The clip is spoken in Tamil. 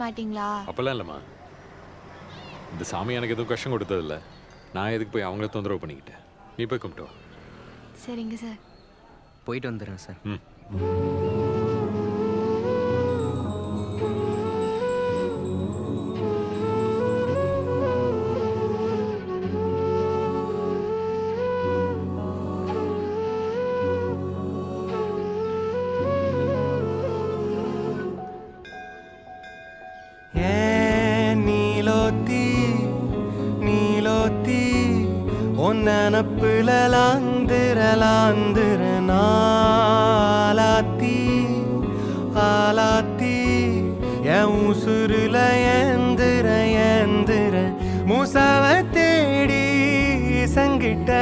மாட்டீங்களா? அப்பெல்லாம் இல்லைம்மா. இந்த சாமி எனக்கு எதுவும் கஷ்டம் கொடுத்ததில்ல. நான் எதுக்கு போய் அவங்கள தொந்தரவு பண்ணிக்கிட்டேன். நீ போய் கும்பிட்டு வா. சரிங்க சார். போயிட்டு வந்துடுறேன் சார். ம். நனப்புல லாந்திர நாளாத்தி ஆலாத்தி என் உசுருல ஏந்திர முசாவ தேடி சங்கிட்ட